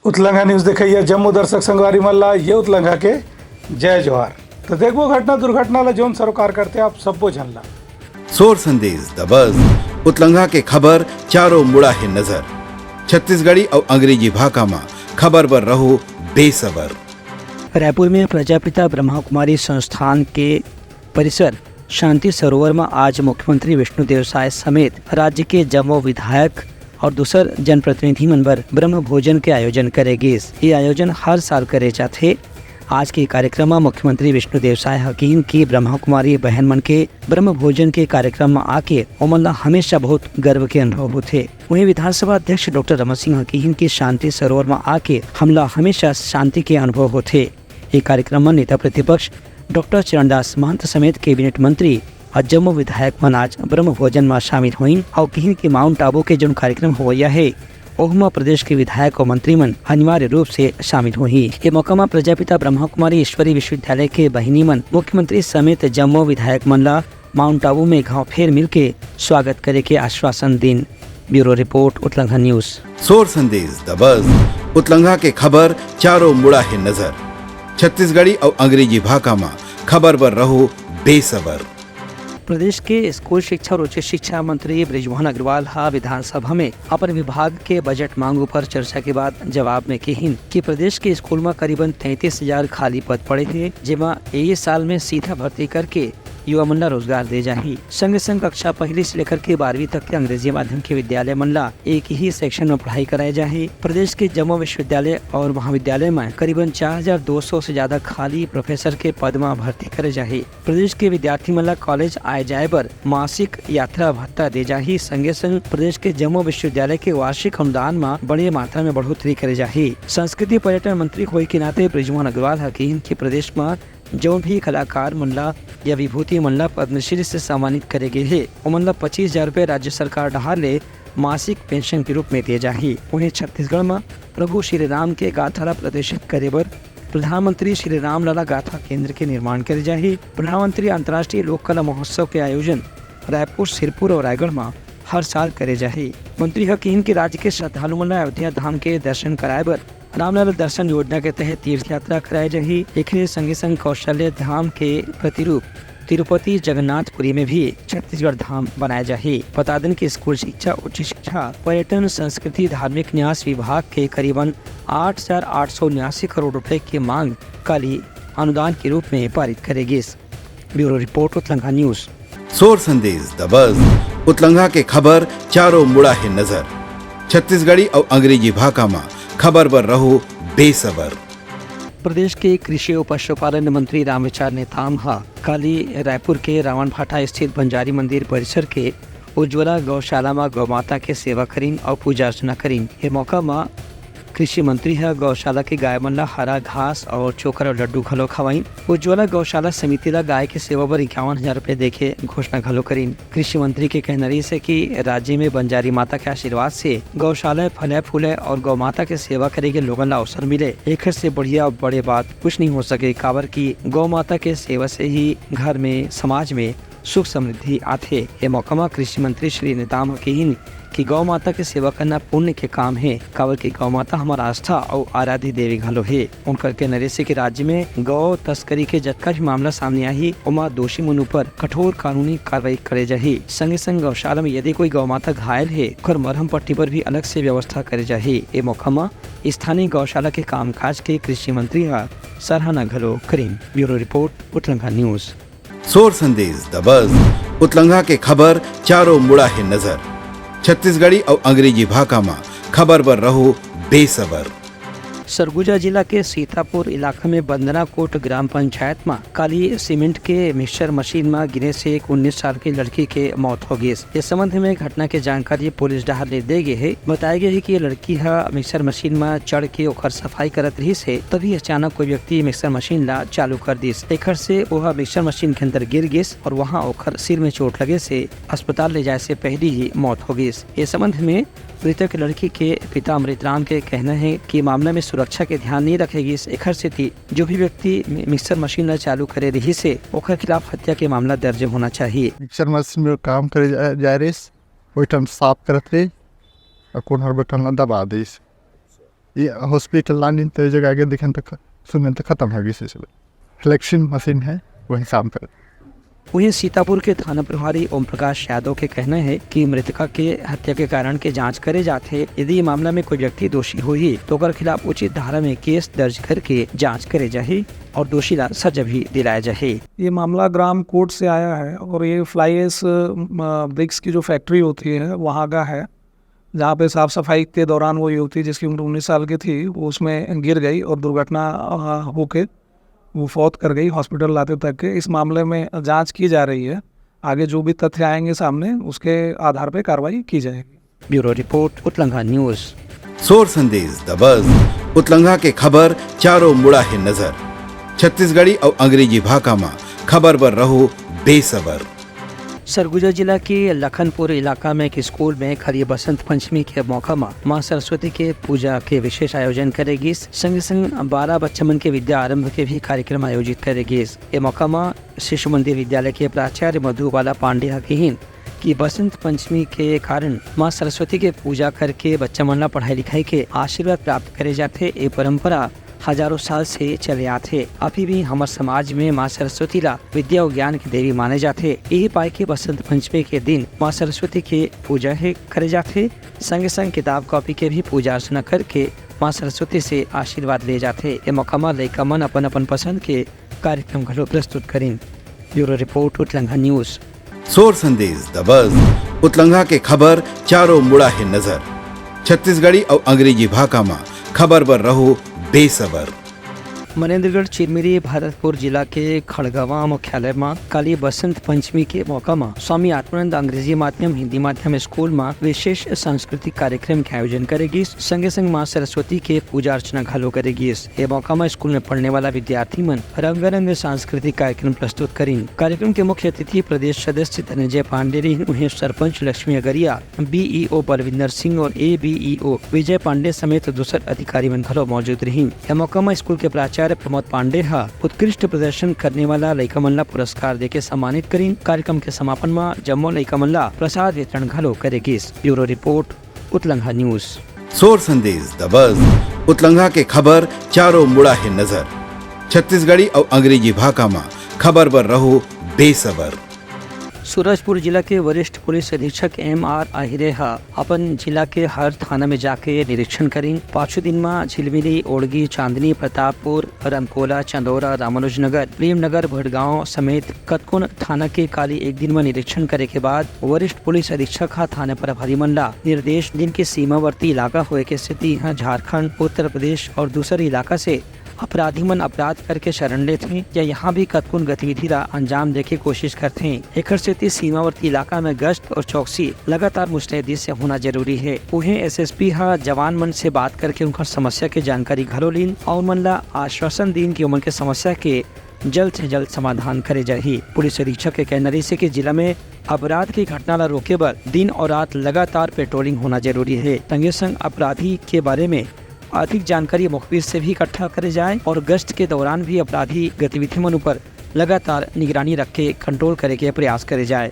उतलंगा news देखिए जम्मू दर्शक संगवारी मल्ला ये उतलंगा के जय जोहार। तो देखो घटना दुर्घटना ला जोन सरोकार करते आप सबको जानला। सोर संदेश द बज़ उतलंगा के खबर चारों मुड़ा है नजर। छत्तीसगढ़ी और अंग्रेजी भाषा में खबर पर रहो बेसबर। रायपुर में प्रजापिता ब्रह्मा कुमारी संस्थान के परिसर शांति सरोवर में आज मुख्यमंत्री विष्णुदेव साय समेत राज्य के जम्मू विधायक और दूसर जनप्रतिनिधि मनबर ब्रह्म भोजन के आयोजन करेगी। ये आयोजन हर साल करे जाते। आज के कार्यक्रम में मुख्यमंत्री विष्णुदेव साय हकीम की ब्रह्मा कुमारी बहन मन के ब्रह्म भोजन के कार्यक्रम में आके उमन हमेशा बहुत गर्व के अनुभव होते। वहीं विधानसभा अध्यक्ष डॉक्टर रमन सिंह हकीम की शांति सरोवर में आके हमला हमेशा शांति के अनुभव होते। ये कार्यक्रम में नेता प्रतिपक्ष डॉक्टर चरणदास महंत समेत कैबिनेट मंत्री और जम्मू विधायक मन आज ब्रह्म भोजन में शामिल हुई और कहीं के माउंट आबू के जो कार्यक्रम हुआ है ओहमा प्रदेश के विधायक और मंत्री मन अनिवार्य रूप से शामिल हुई। ये मौका में प्रजापिता ब्रह्मा कुमारी ईश्वरी विश्वविद्यालय के बहिनी मन मुख्यमंत्री समेत जम्मू विधायक मन ला माउंट आबू में गाँव फेर मिल के स्वागत करे के आश्वासन दिन। ब्यूरो रिपोर्ट उतलंगा न्यूज। सोर संदेश द बज़ उतलंगा के खबर चारों मुड़ा है नजर। छत्तीसगढ़ी और अंग्रेजी भाषा में खबर पर रहो बेसबर। प्रदेश के स्कूल शिक्षा और उच्च शिक्षा मंत्री बृजमोहन अग्रवाल विधानसभा में अपन विभाग के बजट मांगों पर चर्चा के बाद जवाब में कही कि प्रदेश के स्कूल में करीबन 33,000 खाली पद पड़े थे, जिसमें ये साल में सीधा भर्ती करके युवा मन ला रोजगार दे जाही। संग संग कक्षा पहली से लेकर के 12वीं तक के अंग्रेजी माध्यम के विद्यालय मन ला एक ही सेक्शन में पढ़ाई कराए जाही। प्रदेश के जम्मू विश्वविद्यालय और महाविद्यालय में करीबन 4,200 से ज्यादा खाली प्रोफेसर के पद में भर्ती करे जाही। प्रदेश के विद्यार्थी मन ला कॉलेज आए जाए पर मासिक यात्रा भत्ता दे जाही। संगे संग प्रदेश के जम्मू विश्वविद्यालय के वार्षिक अनुदान में बड़ी मात्रा में बढ़ोतरी करे जाही। संस्कृति पर्यटन मंत्री होए के नाते बृजमोहन अग्रवाल हकीम की प्रदेश में जो भी कलाकार मनला या विभूति मनला पद्मश्री से सम्मानित करे गए है उमनला 25,000 रुपए राज्य सरकार डहार ले मासिक पेंशन के रूप में दिए जाही। वहीं छत्तीसगढ़ में प्रभु श्री राम के गाथा ला प्रदर्शित करे बर प्रधानमंत्री श्री राम लला गाथा केंद्र के निर्माण करे जाही। प्रधानमंत्री अंतर्राष्ट्रीय लोक कला महोत्सव के आयोजन रायपुर, सिरपुर और रायगढ़ में हर साल करे जाही। मंत्री हकीम के राज्य के श्रद्धालु मन अयोध्या धाम के दर्शन कराए बर रामलला दर्शन योजना के तहत तीर्थ यात्रा कराई जाही। एक संगे संग कौशल्य धाम के प्रतिरूप तिरुपति जगन्नाथपुरी में भी छत्तीसगढ़ धाम बनाया जाही। बता दें कि स्कूल शिक्षा, उच्च शिक्षा, पर्यटन, संस्कृति, धार्मिक न्यास विभाग के करीबन 8,879 करोड़ रुपए की मांग कल ही अनुदान के रूप में पारित करेगी। ब्यूरो रिपोर्ट उतलंगा न्यूज। सोर संदेश द बज़ उतलंगा के खबर चारों मुड़ा है नजर। छत्तीसगढ़ी और अंग्रेजी भाषा में खबर पर रहो बेसबर। प्रदेश के कृषि और पशुपालन मंत्री रामविचार नेताम कल रायपुर के रावण भाटा स्थित बंजारी मंदिर परिसर के उज्ज्वला गौशाला में गौमाता के सेवा करीन और पूजा अर्चना करीन। ये मौका में कृषि मंत्री गौशाला के गाय मन ला हरा घास और चोकर और लड्डू घलो खवाई। उज्ज्वला गौशाला समिति ला गाय के सेवा पर 51,000 रुपए देखे घोषणा घलो करीन। कृषि मंत्री के कहना रही है कि राज्य में बंजारी माता के आशीर्वाद से गौशाला फले फूले और गौ माता के सेवा करे के लोगन ला अवसर मिले। एक से बढ़िया और बड़े बात कुछ नहीं हो सके, काबर की गौ माता के सेवा से ही घर में समाज में सुख समृद्धि आथे। ये मौका में कृषि मंत्री श्री नेताम कही कि गौ माता की सेवा करना पुण्य के काम है, काबर की गौ माता हमारा आस्था और आराध्य देवी घलो है। उनकर के नरेश के राज्य में गौ तस्करी के जतका भी मामला सामने आई उमा दोषी मन पर कठोर कानूनी कार्रवाई करे जाही। संगे संग गौशाला में यदि कोई गौ माता घायल है और मरहम पट्टी पर भी अलग से व्यवस्था करे जाही। ये मौका में स्थानीय गौशाला के कामकाज के कृषि मंत्री सराहना घलो करीन। ब्यूरो रिपोर्ट उतलंगा न्यूज। सोर संदेश द बज़ उतलंगा के खबर चारों मुड़ा है नजर। छत्तीसगढ़ी और अंग्रेजी भाषा में खबर पर रहो बेसबर। सरगुजा जिला के सीतापुर इलाका में बंदना कोट ग्राम पंचायत में काली सीमेंट के मिक्सर मशीन में गिरे से एक 19 साल की लड़की के मौत हो गई। इस संबंध में घटना की जानकारी पुलिस डहार ले दे गई है। बताया गया है कि ये लड़की मिक्सर मशीन में चढ़ के ओखर सफाई करत रही से तभी अचानक कोई व्यक्ति मिक्सर मशीन ला चालू कर दी। एकर से वह मिक्सर मशीन के अंदर गिर गई और वहाँ ओखर सिर में चोट लगे से अस्पताल ले जाए से पहले ही मौत हो गई। इस संबंध में मृतक लड़की के पिता अमृतराम के कहना है कि मामले में सुरक्षा के ध्यान नहीं रखेगी। एकर से जो भी व्यक्ति मिक्सर मशीन चालू करे रही से ओकर खिलाफ हत्या के मामला दर्ज होना चाहिए। मिक्सर मशीन में काम करे जा रही ओइठन साफ करत रही और कोन हर बैठन दबा दी ये हॉस्पिटल लानी तो जगह आगे दिखन तक सुनने तक खत्म है सिलसिला। फ्लेक्सिंग मशीन है वही शाम पर। वहीं सीतापुर के थाना प्रभारी ओम प्रकाश यादव के कहना है कि मृतका के हत्या के कारण के जांच करे जाते। यदि ये मामला में कोई व्यक्ति दोषी हुई तो ओकर खिलाफ उचित धारा में केस दर्ज करके जांच करे जाए और दोषी ला सजा भी दिलाया जाए। ये मामला ग्राम कोर्ट से आया है और ये फ्लाई एश ब्रिक्स की जो फैक्ट्री होती है वहाँ का है, जहाँ पे साफ सफाई के दौरान वो युवती जिसकी उम्र 19 साल की थी वो उसमें गिर गई और दुर्घटना होके वो फौत कर गई हॉस्पिटल लाते तक के। इस मामले में जांच की जा रही है, आगे जो भी तथ्य आएंगे सामने उसके आधार पर कार्रवाई की जाएगी। ब्यूरो रिपोर्ट उतलंघा न्यूज। सोर संदेश द बज़ उतलंघा के खबर चारों मुड़ा है नजर। छत्तीसगढ़ी और अंग्रेजी भाषा में खबर पर रहो बेसबर। सरगुजा जिला के लखनपुर इलाका में एक स्कूल में खरी बसंत पंचमी के मौका में मां सरस्वती के पूजा के विशेष आयोजन करेगी। संग संग 12 बच्चमन के विद्या आरंभ के भी कार्यक्रम आयोजित करेगी। ये मौका में शिशु मंदिर विद्यालय के प्राचार्य मधुबाला पांडे कहिन कि बसंत पंचमी के कारण मां सरस्वती के पूजा करके बच्चा मन ला पढ़ाई लिखाई के आशीर्वाद प्राप्त करे जाते। ये परंपरा हजारों साल से चले आते। अभी भी हमारे समाज में माँ सरस्वती ला विद्या और ज्ञान की देवी माने जाते। यही पाए के बसंत पंचमी के दिन माँ सरस्वती के पूजा है करे जाते। संग संग किताब कॉपी के भी पूजा अर्चना करके माँ सरस्वती से आशीर्वाद ले जाते। ये मौका में लइका मन अपन अपन पसंद के कार्यक्रम घलो प्रस्तुत करें। ब्यूरो रिपोर्ट उतलंघा न्यूज। सोर संदेश द बज़ उतलंघा के खबर चारों मुड़ा है नजर। छत्तीसगढ़ी और अंग्रेजी भाषा में खबर पर रहो बेसबर। मनेन्द्रगढ़ चिरमिरी भरतपुर जिला के खड़गवा मुख्यालय में काली बसंत पंचमी के मौका में स्वामी आत्मानंद अंग्रेजी माध्यम हिंदी माध्यम स्कूल में विशेष सांस्कृतिक कार्यक्रम के आयोजन करेगी। संगे संग माँ सरस्वती के पूजा अर्चना घलो करेगी। ये मौका में स्कूल में पढ़ने वाला विद्यार्थी मन रंगारंग सांस्कृतिक कार्यक्रम प्रस्तुत करें। कार्यक्रम के मुख्य अतिथि प्रदेश सदस्य धनंजय पांडे रही। उन्हें सरपंच लक्ष्मी अगरिया, BEO बलविंदर सिंह और ABEO विजय पांडे समेत दूसरे अधिकारी मन घलो मौजूद रही। यह मौका में स्कूल के प्राचार्य प्रमोद पांडे उत्कृष्ट प्रदर्शन करने वाला लइका मन ला पुरस्कार देके सम्मानित करीन। कार्यक्रम के समापन में जम्मो लइका मन ला प्रसाद वितरण घलो करेगी। ब्यूरो रिपोर्ट उतलंघा न्यूज। सोर संदेश द बज़ उतलंघा के खबर चारों मुड़ा है नजर। छत्तीसगढ़ी और अंग्रेजी भाषा में खबर पर रहो बेसबर। सूरजपुर जिला के वरिष्ठ पुलिस अधीक्षक MR आहिरे अपन जिला के हर थाना में जाके निरीक्षण करें। 5 दिन में झिलमिली, ओड़गी, चांदनी, प्रतापपुर, रमकोला, चंदौरा, रामानुजनगर, प्रेमनगर, भड़गांव समेत कतकुन थाना के काली एक दिन में निरीक्षण करे के बाद वरिष्ठ पुलिस अधीक्षक थाना प्रभारी मन ला निर्देश दिन के सीमावर्ती इलाका होए के स्थिति झारखंड, उत्तर प्रदेश और दूसरे इलाका से अपराधी मन अपराध करके शरण लेते या यहाँ भी कतकुन गतिविधि ला अंजाम देके कोशिश करते हैं। एक स्थिति सीमावर्ती इलाका में गश्त और चौकसी लगातार मुस्तैदी से होना जरूरी है। उन्हें SSP जवान मन से बात करके उनका समस्या के जानकारी घलो लीन और मन ला आश्वासन दीन की उमन के समस्या के जल्द से जल्द समाधान करे जाही। पुलिस अधीक्षक के कहना से कि जिला में अपराध की घटना ला रोके बर दिन और रात लगातार पेट्रोलिंग होना जरूरी है। संगे संग अपराधी के बारे में अधिक जानकारी मुखबिर से भी इकट्ठा करे जाए और गश्त के दौरान भी अपराधी गतिविधियों पर लगातार निगरानी रख के कंट्रोल करे के प्रयास करे जाए।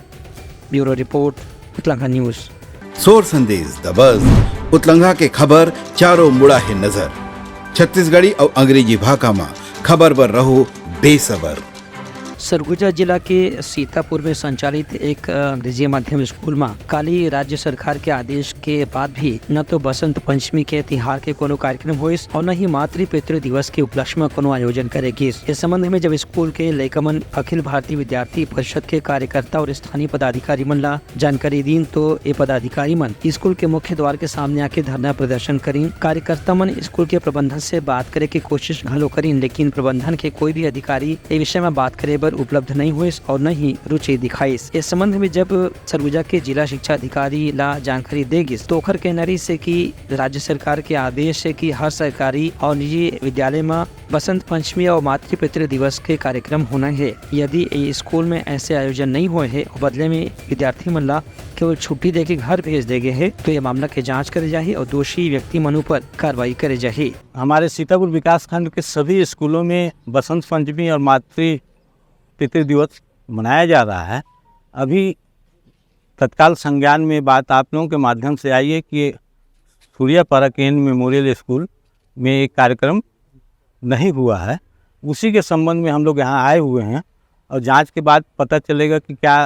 ब्यूरो रिपोर्ट उतलंघा न्यूज। सोर संदेश द बज़ उतलंघा के खबर चारों मुड़ा है नजर। छत्तीसगढ़ी और अंग्रेजी भाषा में खबर पर रहो बेसबर। सरगुजा जिला के सीतापुर में संचालित एक अंग्रेजी माध्यम स्कूल में काली राज्य सरकार के आदेश के बाद भी न तो बसंत पंचमी के त्योहार के कोनो कार्यक्रम हुए और न ही मातृ पितृ दिवस के उपलक्ष्य में कोनो आयोजन करेगी। इस संबंध में जब स्कूल के लइकमन अखिल भारतीय विद्यार्थी परिषद के कार्यकर्ता और स्थानीय पदाधिकारी मन ला जानकारी दी तो ये पदाधिकारी मन स्कूल के मुख्य द्वार के सामने आके धरना प्रदर्शन करी। कार्यकर्ता मन स्कूल के प्रबंधन से बात करे की कोशिश घलो करी, लेकिन प्रबंधन के कोई भी अधिकारी इस विषय में बात करे उपलब्ध नहीं हुए और न ही रुचि दिखाई। इस संबंध में जब सरगुजा के जिला शिक्षा अधिकारी ला जानकारी देगी तो ओखर कहनारी से कि राज्य सरकार के आदेश है कि हर सरकारी और निजी विद्यालय में बसंत पंचमी और मातृ पितृ दिवस के कार्यक्रम होना है। यदि स्कूल में ऐसे आयोजन नहीं हुए हैं और बदले में विद्यार्थी मन ला केवल छुट्टी देके घर भेज देगे है तो ये मामला की जांच करे जाए और दोषी व्यक्ति मनु पर कार्रवाई करे जाए। हमारे सीतापुर विकास खंड के सभी स्कूलों में बसंत पंचमी और मातृ पितृ दिवस मनाया जा रहा है। अभी तत्काल संज्ञान में बात आप लोगों के माध्यम से आई है कि सूर्या पारा केन मेमोरियल स्कूल में एक कार्यक्रम नहीं हुआ है, उसी के संबंध में हम लोग यहाँ आए हुए हैं। और जांच के बाद पता चलेगा कि क्या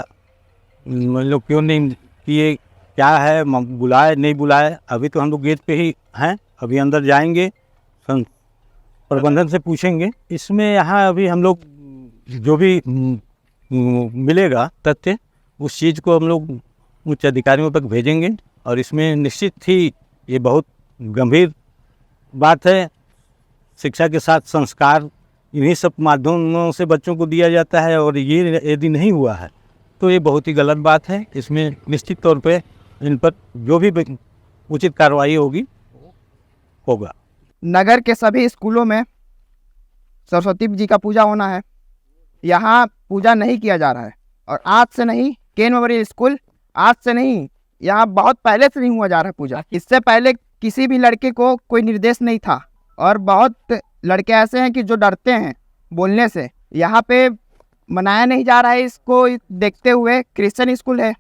मतलब क्यों नहीं किए, क्या है, बुलाए नहीं बुलाए। अभी तो हम लोग गेट पे ही हैं, अभी अंदर जाएंगे, प्रबंधन से पूछेंगे। इसमें यहाँ अभी हम लोग जो भी मिलेगा तथ्य, उस चीज़ को हम लोग उच्च अधिकारियों तक भेजेंगे। और इसमें निश्चित ही ये बहुत गंभीर बात है। शिक्षा के साथ संस्कार इन्हीं सब माध्यमों से बच्चों को दिया जाता है, और ये यदि नहीं हुआ है तो ये बहुत ही गलत बात है। इसमें निश्चित तौर पे इन पर जो भी उचित कार्रवाई होगा। नगर के सभी स्कूलों में सरस्वती जी का पूजा होना है, यहाँ पूजा नहीं किया जा रहा है। और आज से नहीं, केन मेमोरियल स्कूल आज से नहीं, यहाँ बहुत पहले से नहीं हुआ जा रहा है पूजा। इससे पहले किसी भी लड़के को कोई निर्देश नहीं था, और बहुत लड़के ऐसे हैं कि जो डरते हैं बोलने से। यहाँ पे मनाया नहीं जा रहा है। इसको देखते हुए, क्रिश्चियन स्कूल है,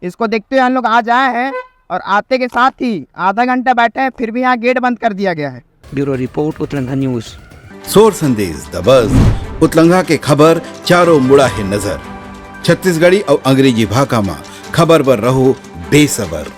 इसको देखते हुए हम लोग आज आए हैं, और आते के साथ ही आधा घंटा बैठे हैं, फिर भी यहाँ गेट बंद कर दिया गया है। Bureau report Uttarakhand news. सोर संदेश द बज़ उतलंघा के खबर चारों मुड़ा है नजर। छत्तीसगढ़ी और अंग्रेजी भाषा में खबर पर रहो बेसबर।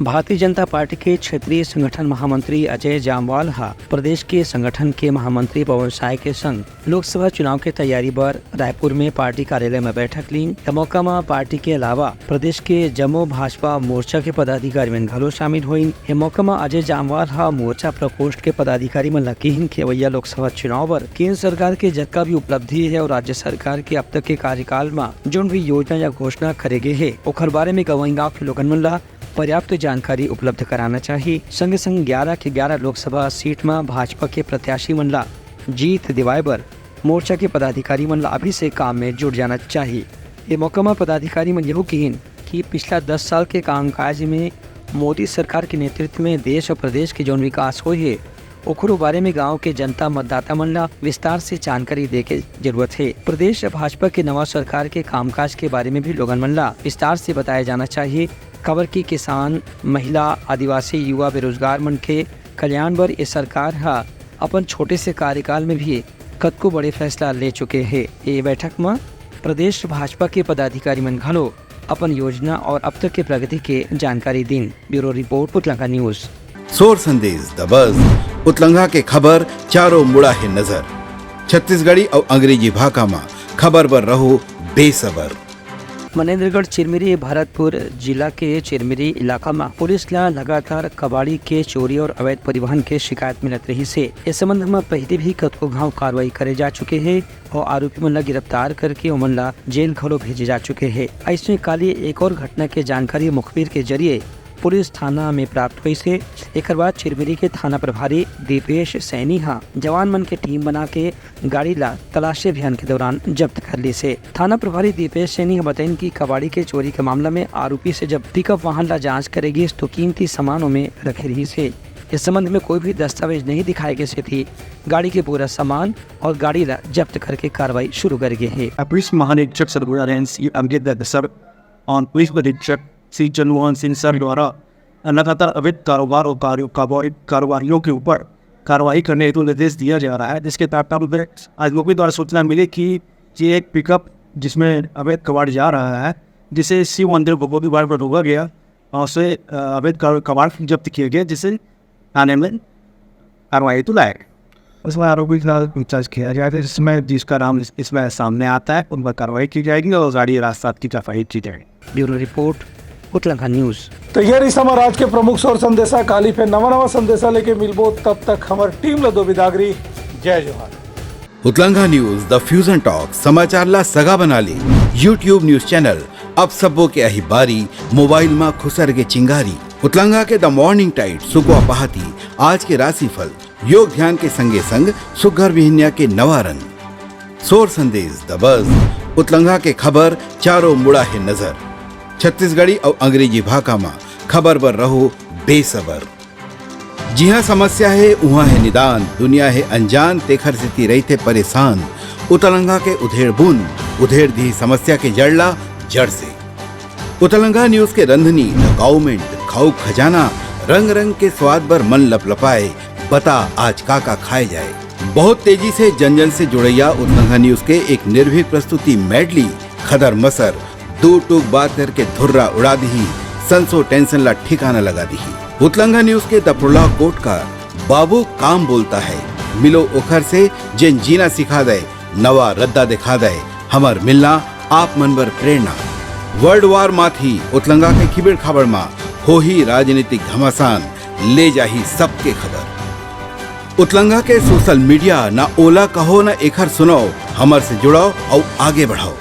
भारतीय जनता पार्टी के क्षेत्रीय संगठन महामंत्री अजय जामवाल प्रदेश के संगठन के महामंत्री पवन साय के संग लोकसभा चुनाव के तैयारी पर रायपुर में पार्टी कार्यालय में बैठक ली। मौका में पार्टी के अलावा प्रदेश के जम्मू भाजपा मोर्चा के पदाधिकारी में घलो शामिल हुई। मौका में अजय जामवाल मोर्चा प्रकोष्ठ के पदाधिकारी में लकीन केवैया लोकसभा चुनाव पर केंद्र सरकार के जतका भी उपलब्धि है और राज्य सरकार के अब तक के कार्यकाल में जो भी योजना या घोषणा करे गए है ओकर बारे में गवई गाँव के लोगन मन पर्याप्त जानकारी उपलब्ध कराना चाहिए। संगे संग 11 के 11 लोकसभा सीट में भाजपा के प्रत्याशी मनला जीत दिवाए बर मोर्चा के पदाधिकारी मनला अभी से काम में जुट जाना चाहिए। ये मौका में पदाधिकारी मन यह कहिन कि पिछला 10 साल के कामकाज में मोदी सरकार के नेतृत्व में देश और प्रदेश के जौन विकास हुई है ओकरो बारे में गांव के जनता मतदाता मनला विस्तार से जानकारी दे के जरूरत है। प्रदेश भाजपा के नवा सरकार के कामकाज के बारे में भी लोगन मनला विस्तार से बताया जाना चाहिए। खबर की किसान, महिला, आदिवासी, युवा, बेरोजगार मन के कल्याण पर ये सरकार अपन छोटे से कार्यकाल में भी कतको बड़े फैसला ले चुके हैं। ये बैठक में प्रदेश भाजपा के पदाधिकारी मन घलो अपन योजना और अब तक के प्रगति के जानकारी दी। Bureau report Uttarakhand news. सोर संदेश द बज़ उतलंघा के खबर चारों मुड़ा है नजर। छत्तीसगढ़ी और अंग्रेजी भाषा में खबर पर रहो बेसबर। मनेन्द्रगढ़ चिरमिरी भरतपुर जिला के चिरमिरी इलाका में पुलिस ला लगातार कबाड़ी के चोरी और अवैध परिवहन के शिकायत मिलत रही से इस संबंध में पहले भी कतको घाव कार्रवाई करे जा चुके हैं और आरोपी मन ला गिरफ्तार करके उमन ला जेल घलो भेजे जा चुके हैं। ऐसे काली एक और घटना के जानकारी मुखबिर के जरिए पुलिस थाना में प्राप्त हुई से एक बाद चिरमिरी के थाना प्रभारी दीपेश सैनी जवान मन के टीम बना के गाड़ी ला तलाशी अभियान के दौरान जब्त कर ली से। थाना प्रभारी दीपेश सैनी बताइन कि कबाड़ी के चोरी के मामला में आरोपी से जब पिकअप वाहन ला जांच करेगी तो कीमती सामानों में रखे रही से इस संबंध में कोई भी दस्तावेज नहीं दिखाए गए से थी गाड़ी के पूरा सामान और गाड़ी ला जब्त करके कार्रवाई शुरू कर गए है। पुलिस महानिरीक्षक सर और पुलिस अधीक्षक श्री चंद्रमोहन सिंह सर द्वारा लगातार अवैध कारोबार और कारोबारियों के ऊपर कार्रवाई करने हेतु निर्देश दिया जा रहा है, जिसके तहत आज मुखबिर द्वारा सूचना मिली कि ये एक पिकअप जिसमें अवैध कबाड़ जा रहा है, जिसे शिव मंदिर भगवती बाड़ पर रोका गया और उसे अवैध कबाड़ जब्त किए गए, जिसे थाने में कार्रवाई हेतु लाया गया। उसमें आरोपी के साथ पूछताछ किया जाएगा, जिसमें जिसका नाम इसमें सामने आता है उन पर कार्रवाई की जाएगी और गाड़ी रास्ता की सफाई की जाएगी। Bureau report Uttarakhand news. तो ये रही हमारा आज के प्रमुख सोर संदेशा। काली फिर नवा संदेशा लेके मिलबो, तब तक हमारी टीम लदो बिदागरी। जय जोहार। उतलंघा न्यूज द फ्यूजन टॉक समाचार ला सगा बना ली। यूट्यूब न्यूज चैनल अब सबो के अही बारी मोबाइल में खुसर के चिंगारी। उतलंघा के द मॉर्निंग टाइड सुगवा पहाती आज के राशिफल योग ध्यान के संगे संग सुघर विहिन्या के नवा रंग। सोर संदेश द बज़ उतलंघा के खबर चारों मुड़ा है नजर। छत्तीसगढ़ी और अंग्रेजी भाषा में खबर पर रहो बेसबर। जी हाँ, समस्या है वहाँ है निदान, दुनिया है अनजान तेखर से रहते परेशान। उतलंघा के उधेड़ बुन उधेड़ दी समस्या के जड़ला जड़ से। उतलंघा न्यूज के रंधनी द गवर्नमेंट खाऊ खजाना रंग रंग के स्वाद पर मन लपलपाए, बता आज का खाए जाए। बहुत तेजी से जन जन से जुड़ैया उतलंघा न्यूज के एक निर्भीक प्रस्तुति मेडली खदर मसर दो टूक बात करके धुर्रा उड़ा दी, संसो टेंशन ला ठिकाना लगा दी। उतलंघा न्यूज के दपुरला कोट का बाबू काम बोलता है, मिलो ओखर से जिन जीना सिखा दे, नवा रद्दा दिखा दे, हमर मिलना आप मनबर प्रेरणा। वर्ल्ड वार माथी उतलंगा के खिबड़ खबर मा हो ही राजनीतिक घमासान, ले जाही सबके खबर। उतलंगा के सोशल मीडिया ना ओला कहो ना एखर सुनो, हमर से जुड़ो और आगे बढ़ाओ।